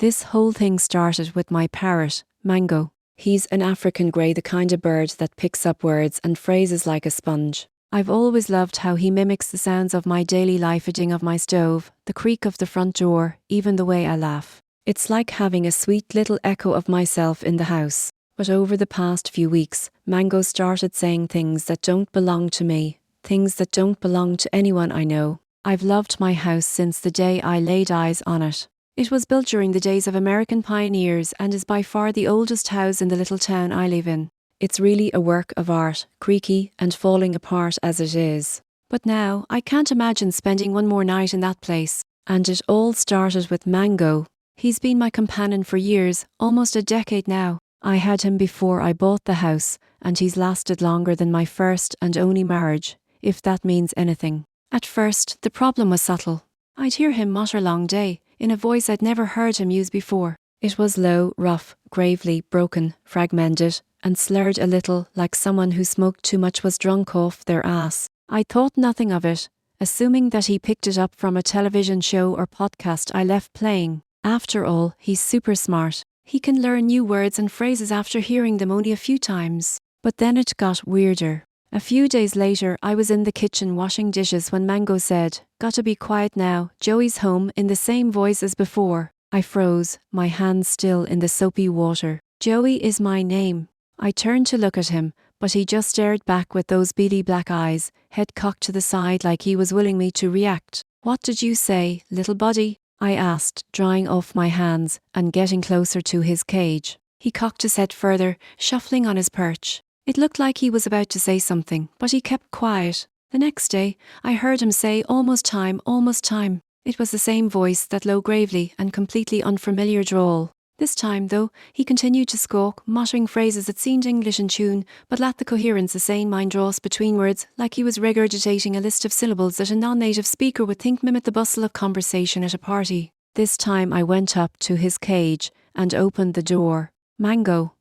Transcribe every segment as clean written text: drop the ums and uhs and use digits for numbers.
This whole thing started with my parrot, Mango. He's an African grey, the kind of bird that picks up words and phrases like a sponge. I've always loved how he mimics the sounds of my daily life, a ding of my stove, the creak of the front door, even the way I laugh. It's like having a sweet little echo of myself in the house. But over the past few weeks, Mango started saying things that don't belong to me, things that don't belong to anyone I know. I've loved my house since the day I laid eyes on it. It was built during the days of American pioneers and is by far the oldest house in the little town I live in. It's really a work of art, creaky and falling apart as it is. But now, I can't imagine spending one more night in that place. And it all started with Mango. He's been my companion for years, almost a decade now. I had him before I bought the house, and he's lasted longer than my first and only marriage, if that means anything. At first, the problem was subtle. I'd hear him mutter long day, in a voice I'd never heard him use before. It was low, rough, gravely broken, fragmented, and slurred a little, like someone who smoked too much was drunk off their ass. I thought nothing of it, assuming that he picked it up from a television show or podcast I left playing. After all, he's super smart. He can learn new words and phrases after hearing them only a few times. But then it got weirder. A few days later, I was in the kitchen washing dishes when Mango said, "Gotta be quiet now, Joey's home," in the same voice as before. I froze, my hands still in the soapy water. Joey is my name. I turned to look at him, but he just stared back with those beady black eyes, head cocked to the side like he was willing me to react. "What did you say, little buddy?" I asked, drying off my hands and getting closer to his cage. He cocked his head further, shuffling on his perch. It looked like he was about to say something, but he kept quiet. The next day, I heard him say, "Almost time, almost time." It was the same voice, that low gravely and completely unfamiliar drawl. This time, though, he continued to squawk, muttering phrases that seemed English in tune, but lacked the coherence a sane mind draws between words, like he was regurgitating a list of syllables that a non-native speaker would think mimicked the bustle of conversation at a party. This time I went up to his cage and opened the door. "Mango,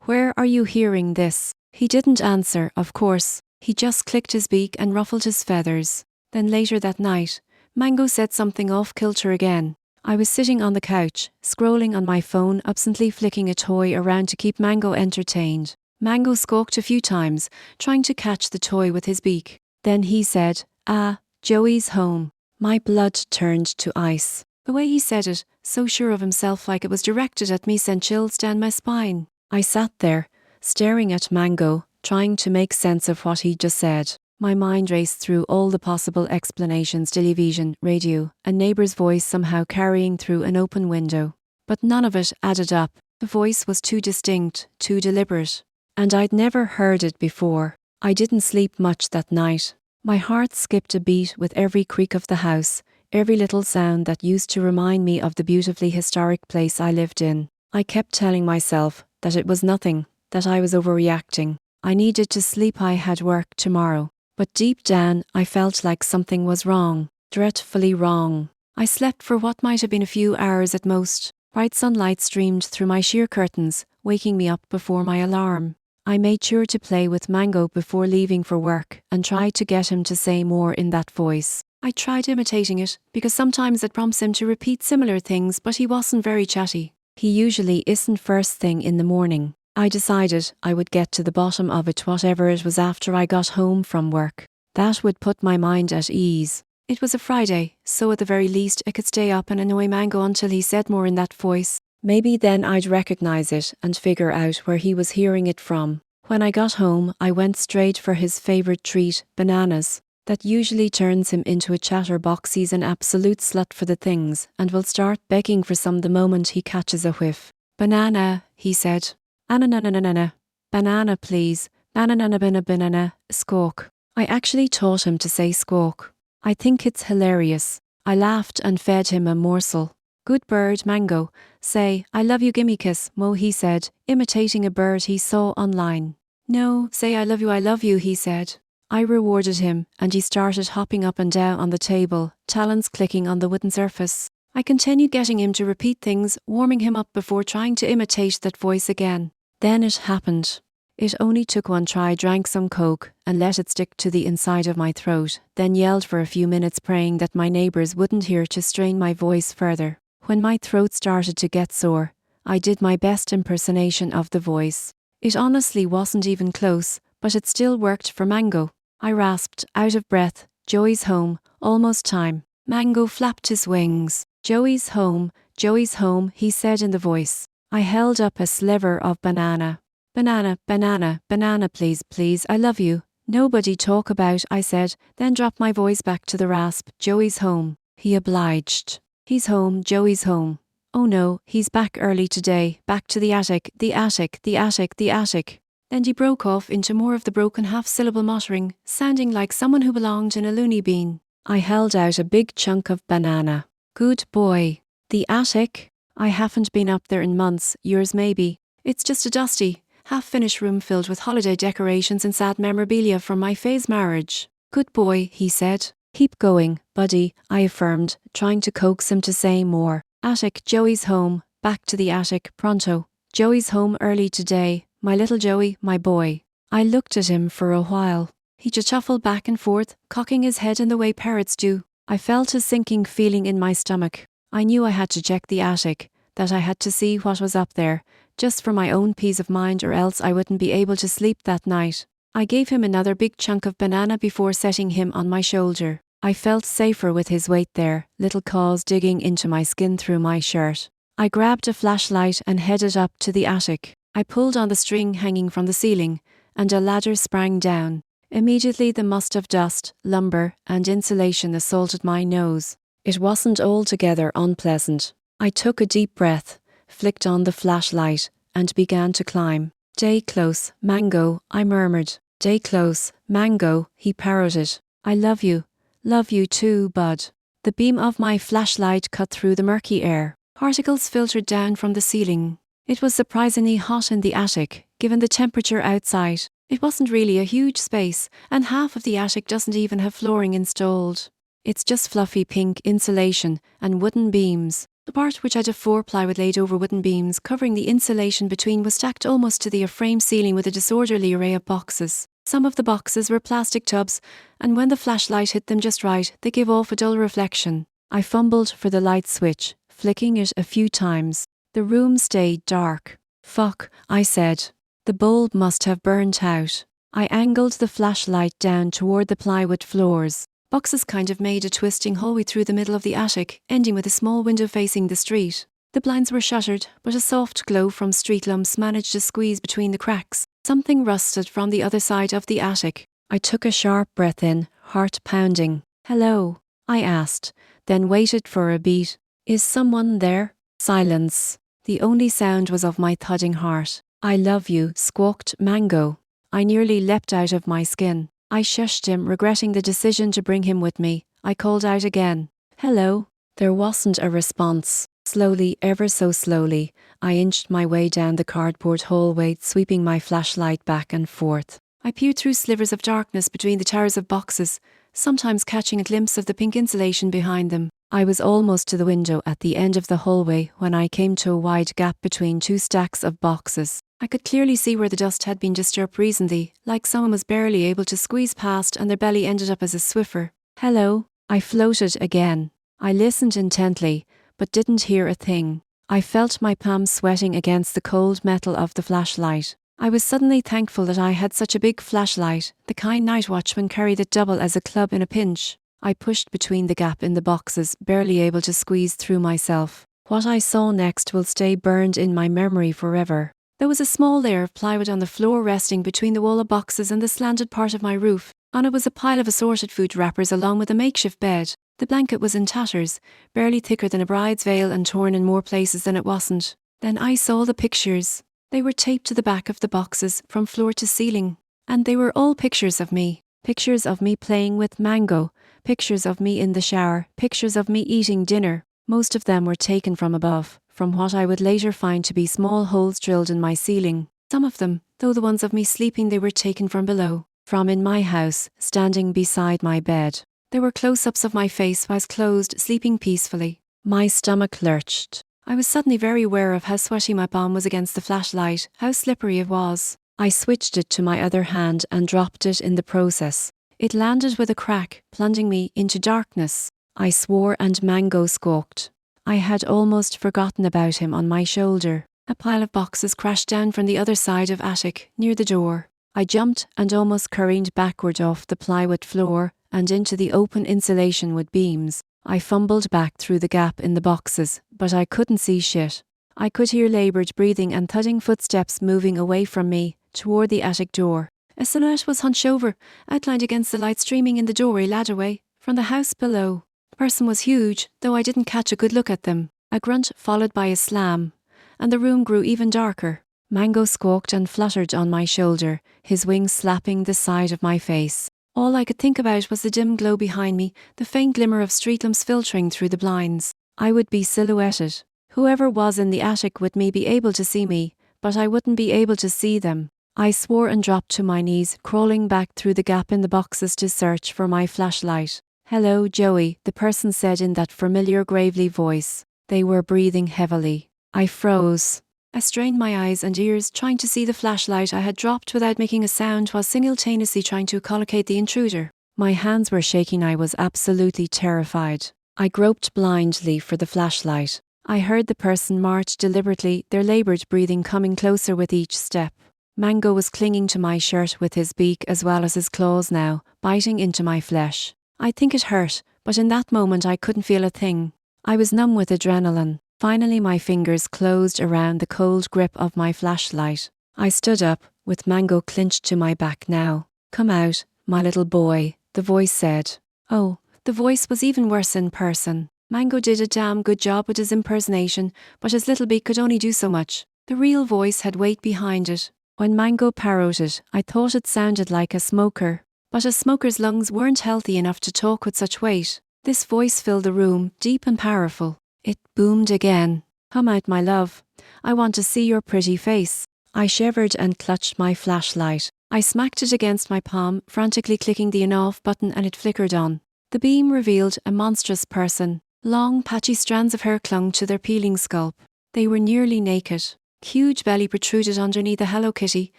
where are you hearing this?" He didn't answer, of course. He just clicked his beak and ruffled his feathers. Then later that night, Mango said something off-kilter again. I was sitting on the couch, scrolling on my phone, absently flicking a toy around to keep Mango entertained. Mango squawked a few times, trying to catch the toy with his beak. Then he said, "Ah, Joey's home." My blood turned to ice. The way he said it, so sure of himself like it was directed at me, sent chills down my spine. I sat there, staring at Mango, trying to make sense of what he just said. My mind raced through all the possible explanations: television, radio, a neighbour's voice somehow carrying through an open window. But none of it added up. The voice was too distinct, too deliberate. And I'd never heard it before. I didn't sleep much that night. My heart skipped a beat with every creak of the house, every little sound that used to remind me of the beautifully historic place I lived in. I kept telling myself that it was nothing, that I was overreacting. I needed to sleep, I had work tomorrow. But deep down, I felt like something was wrong, dreadfully wrong. I slept for what might have been a few hours at most. Bright sunlight streamed through my sheer curtains, waking me up before my alarm. I made sure to play with Mango before leaving for work and tried to get him to say more in that voice. I tried imitating it, because sometimes it prompts him to repeat similar things, but he wasn't very chatty. He usually isn't first thing in the morning. I decided I would get to the bottom of it, whatever it was, after I got home from work. That would put my mind at ease. It was a Friday, so at the very least I could stay up and annoy Mango until he said more in that voice. Maybe then I'd recognise it and figure out where he was hearing it from. When I got home, I went straight for his favourite treat, bananas. That usually turns him into a chatterbox. He's an absolute slut for the things, and will start begging for some the moment he catches a whiff. "Banana," he said. "Ananananana. Banana, please. Banana, squawk." I actually taught him to say squawk. I think it's hilarious. I laughed and fed him a morsel. "Good bird, Mango. Say, 'I love you, gimme kiss, Mo,'" he said, imitating a bird he saw online. "No, say, 'I love you,'" he said. I rewarded him, and he started hopping up and down on the table, talons clicking on the wooden surface. I continued getting him to repeat things, warming him up before trying to imitate that voice again. Then it happened. It only took one try. Drank some Coke and let it stick to the inside of my throat, then yelled for a few minutes, praying that my neighbours wouldn't hear to strain my voice further. When my throat started to get sore, I did my best impersonation of the voice. It honestly wasn't even close, but it still worked for Mango. I rasped, out of breath, "Joey's home, almost time." Mango flapped his wings. Joey's home, he said in the voice. I held up a sliver of banana. "Banana, banana, banana, please, please, I love you." "Nobody talk about," I said, then dropped my voice back to the rasp. "Joey's home." He obliged. "He's home, Joey's home." "Oh no, he's back early today, back to the attic, the attic, the attic, the attic." Then he broke off into more of the broken half-syllable muttering, sounding like someone who belonged in a loony bin. I held out a big chunk of banana. "Good boy." "The attic? I haven't been up there in months, years maybe. It's just a dusty, half-finished room filled with holiday decorations and sad memorabilia from my phase marriage." "Good boy," he said. "Keep going, buddy," I affirmed, trying to coax him to say more. "Attic, Joey's home, back to the attic, pronto. Joey's home early today, my little Joey, my boy." I looked at him for a while. He just shuffled back and forth, cocking his head in the way parrots do. I felt a sinking feeling in my stomach. I knew I had to check the attic, that I had to see what was up there, just for my own peace of mind, or else I wouldn't be able to sleep that night. I gave him another big chunk of banana before setting him on my shoulder. I felt safer with his weight there, little claws digging into my skin through my shirt. I grabbed a flashlight and headed up to the attic. I pulled on the string hanging from the ceiling, and a ladder sprang down. Immediately the must of dust, lumber, and insulation assaulted my nose. It wasn't altogether unpleasant. I took a deep breath, flicked on the flashlight, and began to climb. "Stay close, Mango," I murmured. "Stay close, Mango," he parroted. "I love you. Love you too, bud." The beam of my flashlight cut through the murky air. Particles filtered down from the ceiling. It was surprisingly hot in the attic, given the temperature outside. It wasn't really a huge space, and half of the attic doesn't even have flooring installed. It's just fluffy pink insulation and wooden beams. The part which had a 4-plywood laid over wooden beams covering the insulation between was stacked almost to the frame ceiling with a disorderly array of boxes. Some of the boxes were plastic tubs, and when the flashlight hit them just right, they gave off a dull reflection. I fumbled for the light switch, flicking it a few times. The room stayed dark. "Fuck," I said. The bulb must have burnt out. I angled the flashlight down toward the plywood floors. Boxes kind of made a twisting hallway through the middle of the attic, ending with a small window facing the street. The blinds were shuttered, but a soft glow from street lamps managed to squeeze between the cracks. Something rusted from the other side of the attic. I took a sharp breath in, heart pounding. "Hello?" I asked, then waited for a beat. "Is someone there?" Silence. The only sound was of my thudding heart. "I love you," squawked Mango. I nearly leapt out of my skin. I shushed him, regretting the decision to bring him with me. I called out again. "Hello?" There wasn't a response. Slowly, ever so slowly, I inched my way down the cardboard hallway, sweeping my flashlight back and forth. I peered through slivers of darkness between the towers of boxes, sometimes catching a glimpse of the pink insulation behind them. I was almost to the window at the end of the hallway when I came to a wide gap between two stacks of boxes. I could clearly see where the dust had been disturbed recently, like someone was barely able to squeeze past and their belly ended up as a Swiffer. "Hello?" I floated again. I listened intently, but didn't hear a thing. I felt my palms sweating against the cold metal of the flashlight. I was suddenly thankful that I had such a big flashlight, the kind night watchman carried it double as a club in a pinch. I pushed between the gap in the boxes, barely able to squeeze through myself. What I saw next will stay burned in my memory forever. There was a small layer of plywood on the floor resting between the wall of boxes and the slanted part of my roof. On it was a pile of assorted food wrappers along with a makeshift bed. The blanket was in tatters, barely thicker than a bride's veil and torn in more places than it wasn't. Then I saw the pictures. They were taped to the back of the boxes from floor to ceiling. And they were all pictures of me. Pictures of me playing with Mango. Pictures of me in the shower. Pictures of me eating dinner. Most of them were taken from above, from what I would later find to be small holes drilled in my ceiling. Some of them, though the ones of me sleeping, they were taken from below, from in my house, standing beside my bed. There were close-ups of my face whilst closed, sleeping peacefully. My stomach lurched. I was suddenly very aware of how sweaty my palm was against the flashlight, how slippery it was. I switched it to my other hand and dropped it in the process. It landed with a crack, plunging me into darkness. I swore and Mango squawked. I had almost forgotten about him on my shoulder. A pile of boxes crashed down from the other side of attic, near the door. I jumped and almost careened backward off the plywood floor and into the open insulation with beams. I fumbled back through the gap in the boxes, but I couldn't see shit. I could hear laboured breathing and thudding footsteps moving away from me, toward the attic door. A silhouette was hunched over, outlined against the light streaming in the doorway ladderway, from the house below. The person was huge, though I didn't catch a good look at them. A grunt followed by a slam, and the room grew even darker. Mango squawked and fluttered on my shoulder, his wings slapping the side of my face. All I could think about was the dim glow behind me, the faint glimmer of street lamps filtering through the blinds. I would be silhouetted. Whoever was in the attic would be able to see me, but I wouldn't be able to see them. I swore and dropped to my knees, crawling back through the gap in the boxes to search for my flashlight. "Hello, Joey," the person said in that familiar gravely voice. They were breathing heavily. I froze. I strained my eyes and ears, trying to see the flashlight I had dropped without making a sound while simultaneously trying to collocate the intruder. My hands were shaking. I was absolutely terrified. I groped blindly for the flashlight. I heard the person march deliberately, their laboured breathing coming closer with each step. Mango was clinging to my shirt with his beak as well as his claws now, biting into my flesh. I think it hurt, but in that moment I couldn't feel a thing. I was numb with adrenaline. Finally my fingers closed around the cold grip of my flashlight. I stood up, with Mango clinched to my back now. "Come out, my little boy," the voice said. Oh, the voice was even worse in person. Mango did a damn good job with his impersonation, but his little beak could only do so much. The real voice had weight behind it. When Mango parroted, I thought it sounded like a smoker. But a smoker's lungs weren't healthy enough to talk with such weight. This voice filled the room, deep and powerful. It boomed again. "Come out, my love. I want to see your pretty face." I shivered and clutched my flashlight. I smacked it against my palm, frantically clicking the on-off button, and it flickered on. The beam revealed a monstrous person. Long, patchy strands of hair clung to their peeling scalp. They were nearly naked. Huge belly protruded underneath a Hello Kitty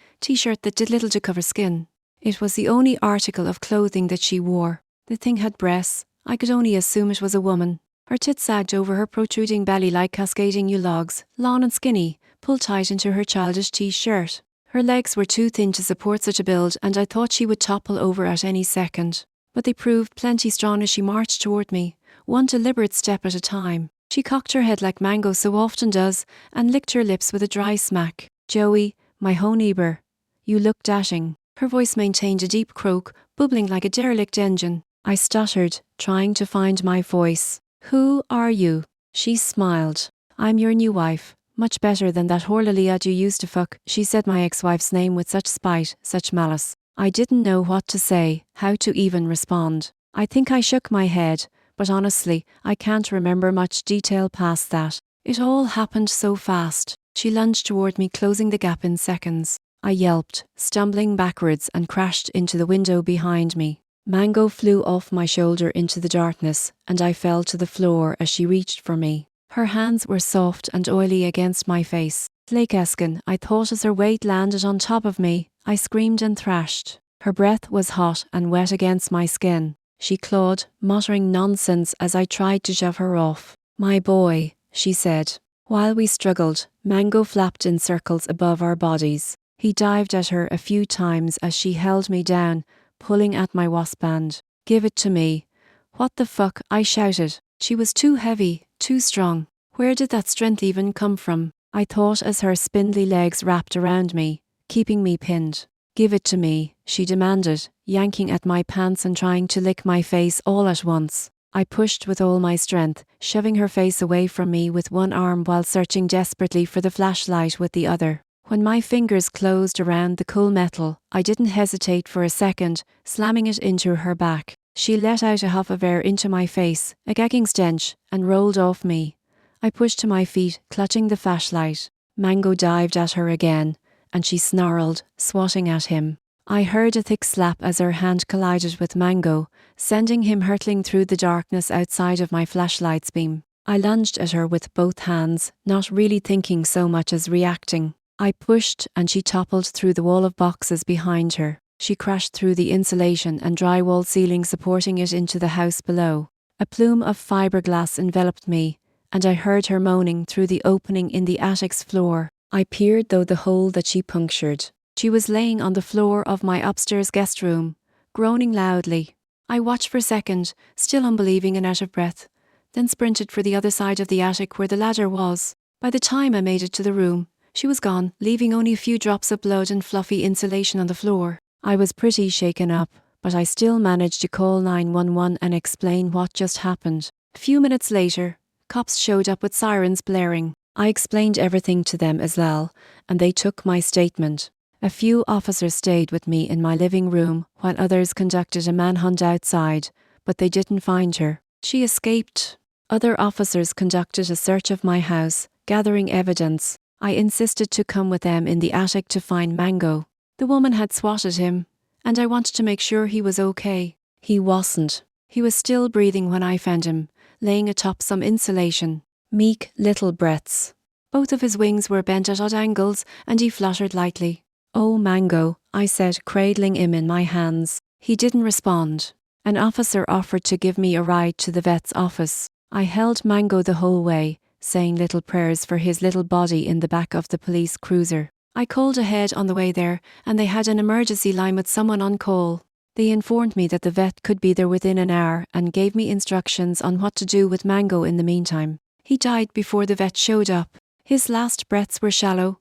t-shirt that did little to cover skin. It was the only article of clothing that she wore. The thing had breasts. I could only assume it was a woman. Her tits sagged over her protruding belly like cascading new logs, long and skinny, pulled tight into her childish t-shirt. Her legs were too thin to support such a build, and I thought she would topple over at any second. But they proved plenty strong as she marched toward me, one deliberate step at a time. She cocked her head like Mango so often does, and licked her lips with a dry smack. "Joey, my honeybur, you look dashing." Her voice maintained a deep croak, bubbling like a derelict engine. I stuttered, trying to find my voice. "Who are you?" She smiled. "I'm your new wife. Much better than that whore Liliad you used to fuck." She said my ex-wife's name with such spite, such malice. I didn't know what to say, how to even respond. I think I shook my head, but honestly, I can't remember much detail past that. It all happened so fast. She lunged toward me, closing the gap in seconds. I yelped, stumbling backwards, and crashed into the window behind me. Mango flew off my shoulder into the darkness, and I fell to the floor as she reached for me. Her hands were soft and oily against my face. Lake-eskin, I thought as her weight landed on top of me. I screamed and thrashed. Her breath was hot and wet against my skin. She clawed, muttering nonsense as I tried to shove her off. "My boy," she said. While we struggled, Mango flapped in circles above our bodies. He dived at her a few times as she held me down, pulling at my waistband. "Give it to me." "What the fuck?" I shouted. She was too heavy, too strong. Where did that strength even come from? I thought as her spindly legs wrapped around me, keeping me pinned. "Give it to me," she demanded, yanking at my pants and trying to lick my face all at once. I pushed with all my strength, shoving her face away from me with one arm while searching desperately for the flashlight with the other. When my fingers closed around the cool metal, I didn't hesitate for a second, slamming it into her back. She let out a huff of air into my face, a gagging stench, and rolled off me. I pushed to my feet, clutching the flashlight. Mango dived at her again, and she snarled, swatting at him. I heard a thick slap as her hand collided with Mango, sending him hurtling through the darkness outside of my flashlight's beam. I lunged at her with both hands, not really thinking so much as reacting. I pushed and she toppled through the wall of boxes behind her. She crashed through the insulation and drywall ceiling supporting it into the house below. A plume of fiberglass enveloped me, and I heard her moaning through the opening in the attic's floor. I peered through the hole that she punctured. She was laying on the floor of my upstairs guest room, groaning loudly. I watched for a second, still unbelieving and out of breath, then sprinted for the other side of the attic where the ladder was. By the time I made it to the room, she was gone, leaving only a few drops of blood and fluffy insulation on the floor. I was pretty shaken up, but I still managed to call 911 and explain what just happened. A few minutes later, cops showed up with sirens blaring. I explained everything to them as well, and they took my statement. A few officers stayed with me in my living room while others conducted a manhunt outside, but they didn't find her. She escaped. Other officers conducted a search of my house, gathering evidence. I insisted to come with them in the attic to find Mango. The woman had swatted him, and I wanted to make sure he was okay. He wasn't. He was still breathing when I found him, laying atop some insulation. Meek little breaths. Both of his wings were bent at odd angles, and he fluttered lightly. "Oh, Mango," I said, cradling him in my hands. He didn't respond. An officer offered to give me a ride to the vet's office. I held Mango the whole way, saying little prayers for his little body in the back of the police cruiser. I called ahead on the way there, and they had an emergency line with someone on call. They informed me that the vet could be there within an hour and gave me instructions on what to do with Mango in the meantime. He died before the vet showed up. His last breaths were shallow,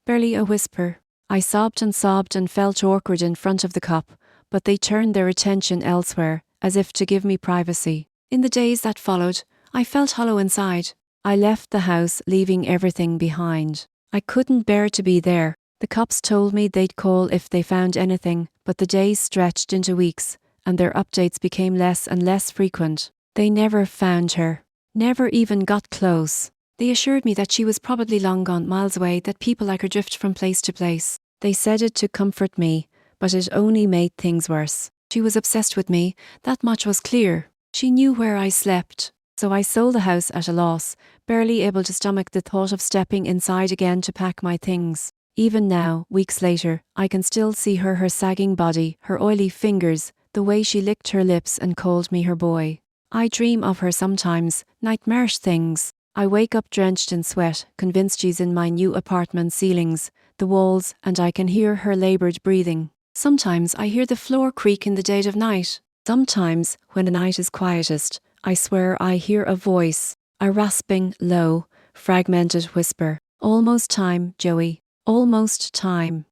barely a whisper. I sobbed and felt awkward in front of the cop, but they turned their attention elsewhere, as if to give me privacy. In the days that followed, I felt hollow inside. I left the house, leaving everything behind. I couldn't bear to be there. The cops told me they'd call if they found anything, but the days stretched into weeks, and their updates became less and less frequent. They never found her. Never even got close. They assured me that she was probably long gone, miles away, that people like her drift from place to place. They said it to comfort me, but it only made things worse. She was obsessed with me, that much was clear. She knew where I slept. So I sold the house at a loss, barely able to stomach the thought of stepping inside again to pack my things. Even now, weeks later, I can still see her sagging body, her oily fingers, the way she licked her lips and called me her boy. I dream of her sometimes, nightmarish things. I wake up drenched in sweat, convinced she's in my new apartment ceilings, the walls, and I can hear her laboured breathing. Sometimes I hear the floor creak in the dead of night. Sometimes, when the night is quietest, I swear I hear a voice, a rasping, low, fragmented whisper. "Almost time, Joey. Almost time."